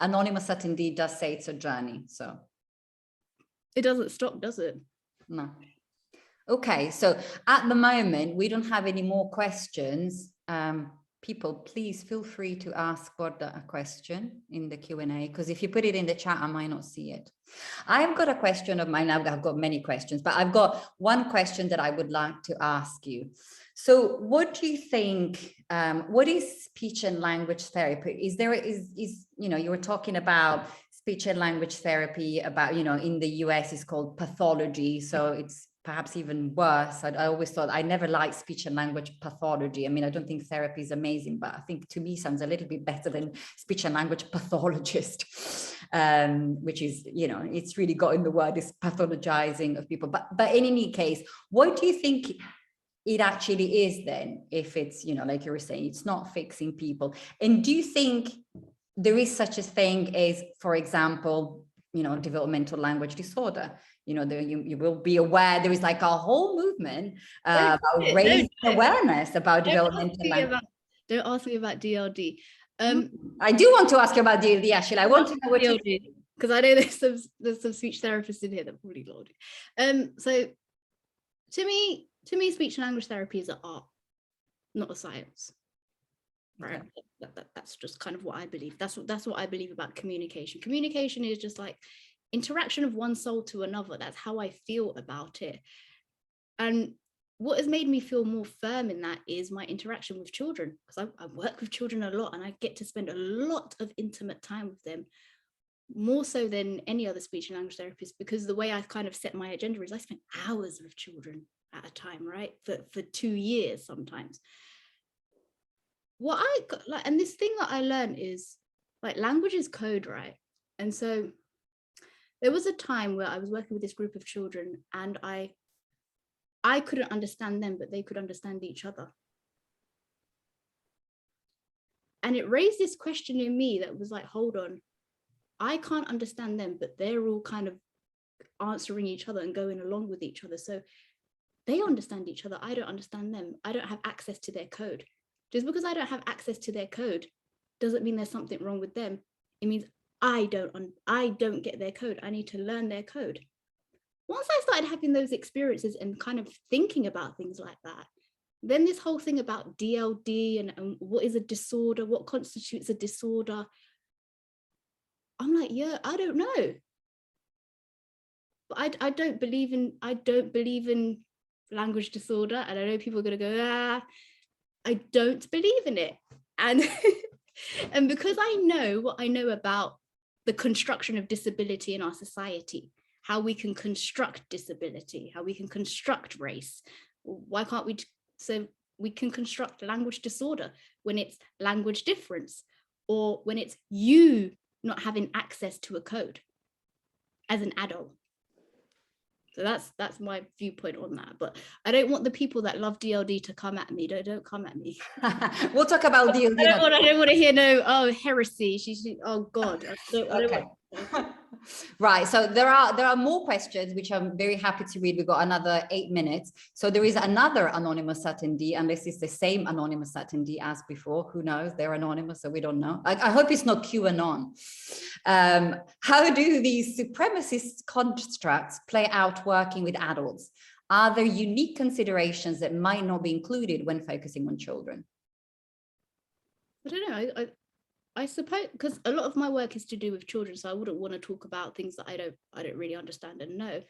anonymous attendee does say it's a journey, so it doesn't stop, does it? No. Okay, so at the moment we don't have any more questions. People, please feel free to ask Warda a question in the Q&A, because if you put it in the chat, I might not see it. I've got a question of mine. I've got many questions, but I've got one question that I would like to ask you. So what do you think, what is speech and language therapy? You know, you were talking about speech and language therapy about, you know, in the US it's called pathology. So it's perhaps even worse. I always thought, I never liked speech and language pathology. I mean, I don't think therapy is amazing, but I think to me sounds a little bit better than speech and language pathologist, which is, you know, it's really got in the word, is pathologizing of people. But in any case, what do you think it actually is then, if it's, you know, like you were saying, it's not fixing people? And do you think there is such a thing as, for example, you know, developmental language disorder? You know, you will be aware there is like a whole movement about raising awareness about developmental language. Don't ask me about DLD. I do want to ask you about DLD, actually. I want to know what DLD, because I know there's some speech therapists in here that probably love it. So to me, speech and language therapy is an art, not a science. Right? Okay. That's just kind of what I believe. That's what I believe about communication. Communication is just like interaction of one soul to another. That's how I feel about it. And what has made me feel more firm in that is my interaction with children, because I work with children a lot and I get to spend a lot of intimate time with them, more so than any other speech and language therapist, because the way I kind of set my agenda is I spend hours with children at a time, right? For 2 years sometimes. What I like, and this thing that I learned is like language is code, right? And so there was a time where I was working with this group of children and I couldn't understand them, but they could understand each other. And it raised this question in me that was like, hold on, I can't understand them, but they're all kind of answering each other and going along with each other. So they understand each other. I don't understand them. I don't have access to their code. Just because I don't have access to their code doesn't mean there's something wrong with them. It means I don't get their code. I need to learn their code. Once I started having those experiences and kind of thinking about things like that, then this whole thing about DLD and what is a disorder, what constitutes a disorder, I'm like, yeah, I don't know. But I don't believe in language disorder, and I know people are going to go, I don't believe in it. And and because I know what I know about the construction of disability in our society, how we can construct disability, how we can construct race, why can't we? So we can construct language disorder when it's language difference, or when it's you not having access to a code as an adult. So that's my viewpoint on that. But I don't want the people that love DLD to come at me. Don't come at me. We'll talk about DLD. I don't want to hear no heresy. She's oh God. I don't want. Right, so there are more questions which I'm very happy to read. We've got another 8 minutes. So there is another anonymous attendee, unless it's the same anonymous attendee as before. Who knows? They're anonymous, so we don't know. I hope it's not QAnon. How do these supremacist constructs play out working with adults? Are there unique considerations that might not be included when focusing on children? I don't know. I suppose because a lot of my work is to do with children, so I wouldn't want to talk about things that I don't really understand and know.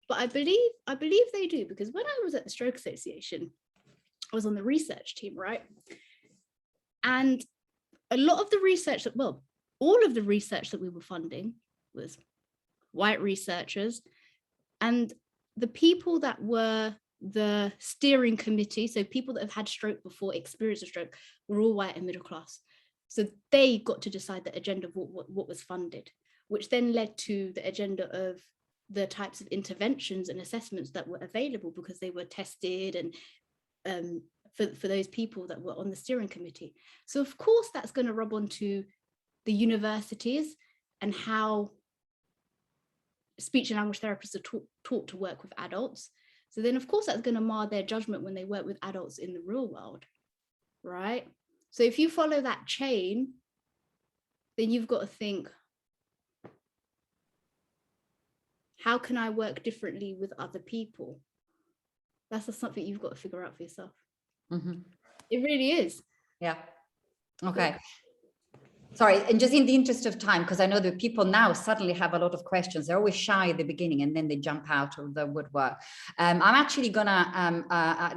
But I believe they do, because when I was at the Stroke Association, I was on the research team, right? And a lot of the research all of the research that we were funding was white researchers, and the people that were the steering committee, so people that have had stroke before, experience of stroke, were all white and middle class. So they got to decide the agenda of what was funded, which then led to the agenda of the types of interventions and assessments that were available, because they were tested and for those people that were on the steering committee. So of course that's going to rub onto the universities and how speech and language therapists are taught to work with adults. So then of course that's going to mar their judgment when they work with adults in the real world, right? So if you follow that chain, then you've got to think, how can I work differently with other people? That's just something you've got to figure out for yourself. Mm-hmm. It really is. Yeah. Okay. Sorry, and just in the interest of time, because I know that people now suddenly have a lot of questions. They're always shy at the beginning and then they jump out of the woodwork. I'm actually gonna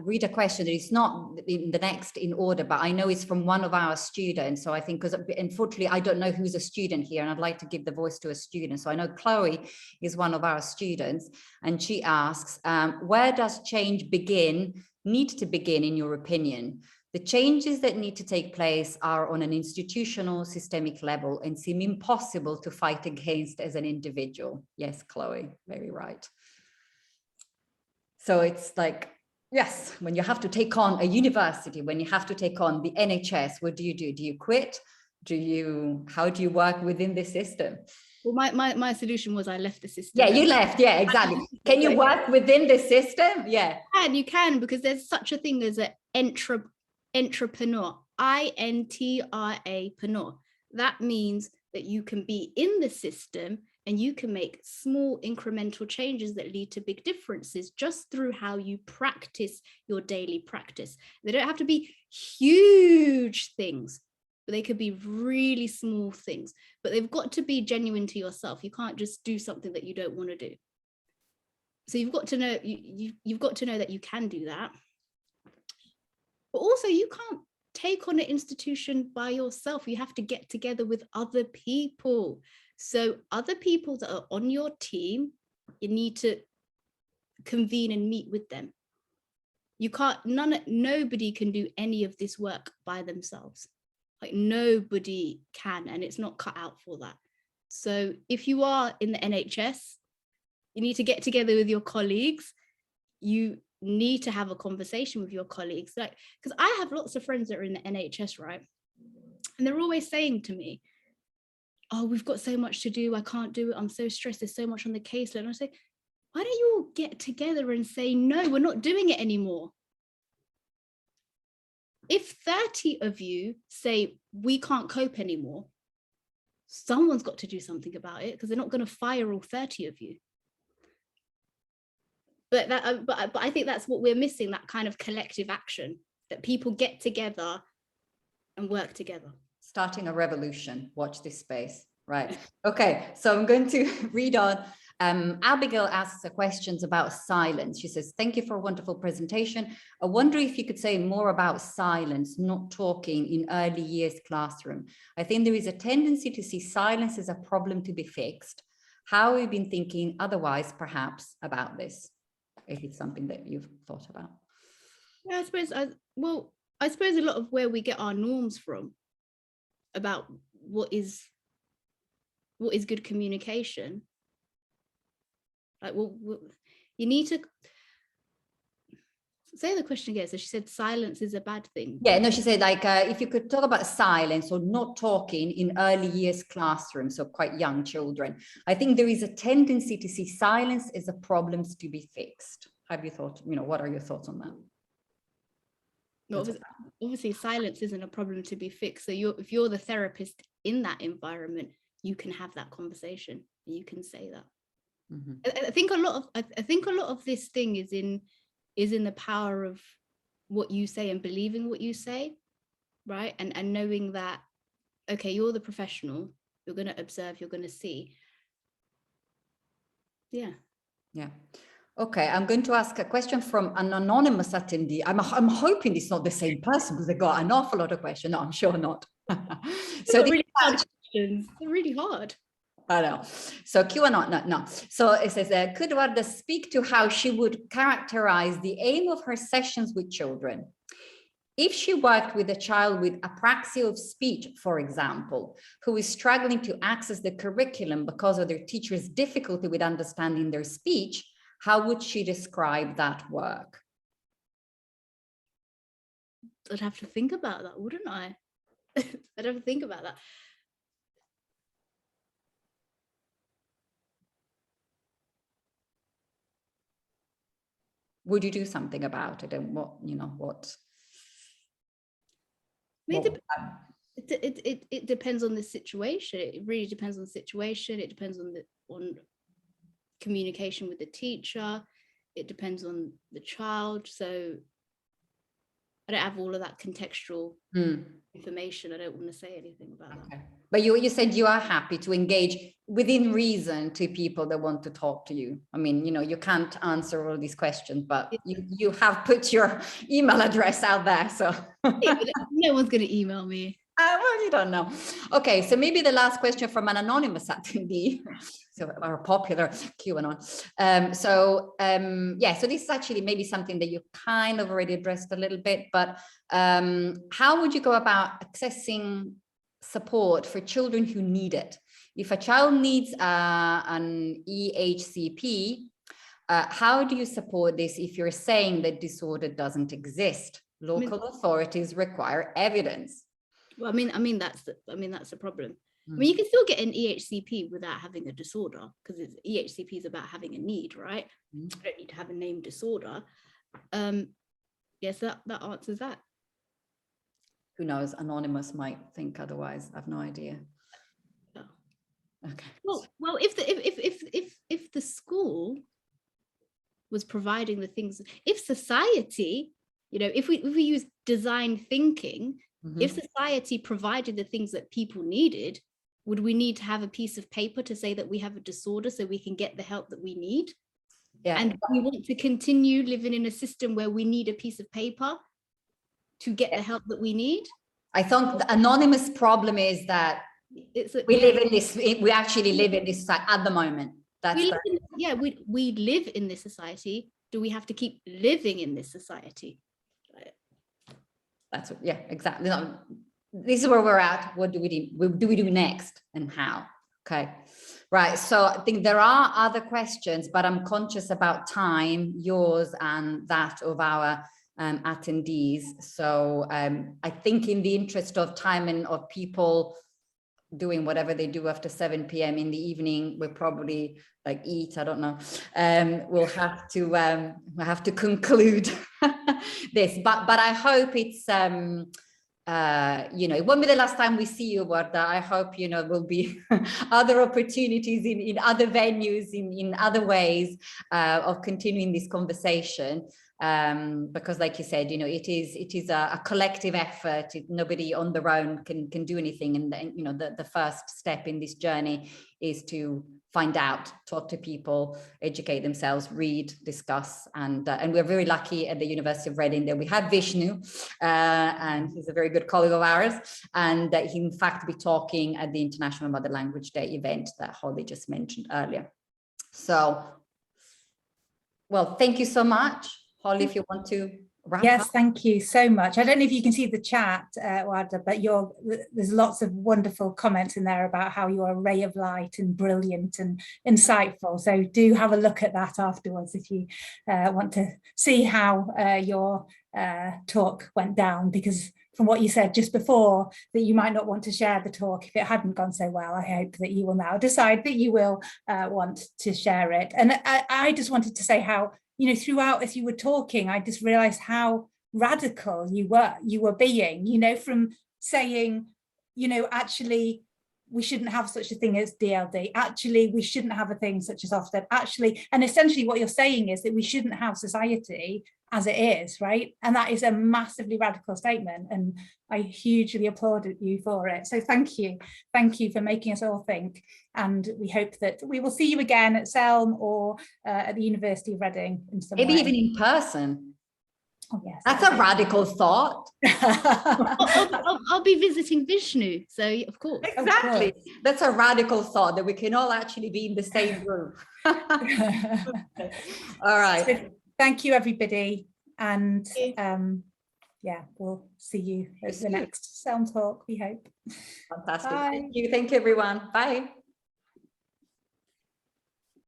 read a question that is not in the next in order, but I know it's from one of our students. So I think, because unfortunately, I don't know who's a student here, and I'd like to give the voice to a student. So I know Chloe is one of our students, and she asks, where does change need to begin, in your opinion? The changes that need to take place are on an institutional, systemic level and seem impossible to fight against as an individual. Yes, Chloe, very right. So it's like, yes, when you have to take on a university, when you have to take on the NHS, what do? Do you quit? How do you work within the system? Well, my solution was I left the system. Yeah, you left. Yeah, exactly. Can you work within the system? Yeah. And you can, because there's such a thing as an entrepreneur, INTRA-preneur. That means that you can be in the system and you can make small incremental changes that lead to big differences just through how you practice your daily practice. They don't have to be huge things, but they could be really small things, but they've got to be genuine to yourself. You can't just do something that you don't want to do. So you've got to know, you've got to know that you can do that. But also, you can't take on an institution by yourself. You have to get together with other people. So other people that are on your team, you need to convene and meet with them. You can't, nobody can do any of this work by themselves. Like, nobody can, and it's not cut out for that. So if you are in the NHS, you need to get together with your colleagues. You need to have a conversation with your colleagues, like, because I have lots of friends that are in the NHS, right? And they're always saying to me, oh, we've got so much to do, I can't do it, I'm so stressed, there's so much on the caseload. And I say, why don't you all get together and say, no, we're not doing it anymore? If 30 of you say we can't cope anymore, someone's got to do something about it, because they're not going to fire all 30 of you. But I think that's what we're missing, that kind of collective action, that people get together and work together. Starting a revolution. Watch this space. Right. Okay. So I'm going to read on. Abigail asks her questions about silence. She says, thank you for a wonderful presentation. I wonder if you could say more about silence, not talking in early years classroom. I think there is a tendency to see silence as a problem to be fixed. How have you been thinking otherwise, perhaps, about this? If it's something that you've thought about. Yeah, I suppose a lot of where we get our norms from about what is good communication. Like, well, you need to say the question again. So she said silence is a bad thing. Yeah, no, she said, like, if you could talk about silence or not talking in early years classrooms, so quite young children. I think there is a tendency to see silence as a problem to be fixed. Have you thought, what are your thoughts on that? Well, obviously silence isn't a problem to be fixed. So if you're the therapist in that environment, you can have that conversation and you can say that. Mm-hmm. I think a lot of this thing is in the power of what you say and believing what you say, right? And knowing that, okay, you're the professional, you're going to observe, you're going to see. Yeah. Okay, I'm going to ask a question from an anonymous attendee. I'm hoping it's not the same person, because they got an awful lot of questions. No, I'm sure not. So really hard questions. They're really hard. I know. So QAnon, no. So it says, could Warda speak to how she would characterize the aim of her sessions with children? If she worked with a child with apraxia of speech, for example, who is struggling to access the curriculum because of their teacher's difficulty with understanding their speech, how would she describe that work? I'd have to think about that, wouldn't I? I'd have to think about that. Would you do something about it? And what? It depends on the situation. It really depends on the situation. It depends on communication with the teacher. It depends on the child. So I don't have all of that contextual information. I don't want to say anything about that. But you said you are happy to engage within reason to people that want to talk to you. I mean, you know, you can't answer all these questions, but you have put your email address out there, so. No one's going to email me. Well, you don't know. Okay, so maybe the last question from an anonymous attendee, so our popular QAnon. Yeah, so this is actually maybe something that you kind of already addressed a little bit, but how would you go about accessing support for children who need it? If a child needs an EHCP, how do you support this if you're saying that disorder doesn't exist? Local authorities require evidence. Well, I mean that's the problem. I mean, you can still get an EHCP without having a disorder, because EHCP is about having a need, right? You don't need to have a named disorder. Yes, that answers that. Who knows? Anonymous might think otherwise. I have no idea. Oh. Okay. Well, if the school was providing the things, if society, you know, if we use design thinking, if society provided the things that people needed, would we need to have a piece of paper to say that we have a disorder so we can get the help that we need? Yeah. And we want to continue living in a system where we need a piece of paper to get the help that we need? I think the anonymous problem is that we actually live in this society at the moment. We live in this society. Do we have to keep living in this society? That's exactly. This is where we're at. What do we do? What do we do next, and how? Okay, right. So I think there are other questions, but I'm conscious about time, yours and that of our attendees. So I think in the interest of time and of people doing whatever they do after 7 p.m. in the evening, we'll probably like eat, I don't know. We'll have to conclude this, but I hope it's you know, it won't be the last time we see you, Warda. I hope, you know, will be other opportunities in other venues, in other ways of continuing this conversation. Because like you said, you know, it is a collective effort. Nobody on their own can do anything. And you know, the first step in this journey is to find out, talk to people, educate themselves, read, discuss. And we're very lucky at the University of Reading that we have Vishnu, and he's a very good colleague of ours. And he in fact be talking at the International Mother Language Day event that Holly just mentioned earlier. So, well, thank you so much. Holly, if you want to wrap up. Yes, thank you so much. I don't know if you can see the chat, Warda, but there's lots of wonderful comments in there about how you're a ray of light and brilliant and insightful. So do have a look at that afterwards if you want to see how your talk went down, because from what you said just before, that you might not want to share the talk if it hadn't gone so well. I hope that you will now decide that you will want to share it. And I just wanted to say how, you know, throughout as you were talking, I just realized how radical you were being, you know, from saying, you know, actually, we shouldn't have such a thing as DLD. Actually, we shouldn't have a thing such as Ofsted. Actually, and essentially what you're saying is that we shouldn't have society as it is, right? And that is a massively radical statement. And I hugely applauded you for it. So thank you. Thank you for making us all think. And we hope that we will see you again at SELM or at the University of Reading in some Maybe way. even in person. Oh, yes. That's a radical thought. I'll be visiting Vishnu, so of course. Exactly. That's a radical thought, that we can all actually be in the same room. All right. So, thank you, everybody. And yeah, we'll see you at the next SELM talk, we hope. Fantastic. Bye. Thank you. Thank you, everyone. Bye.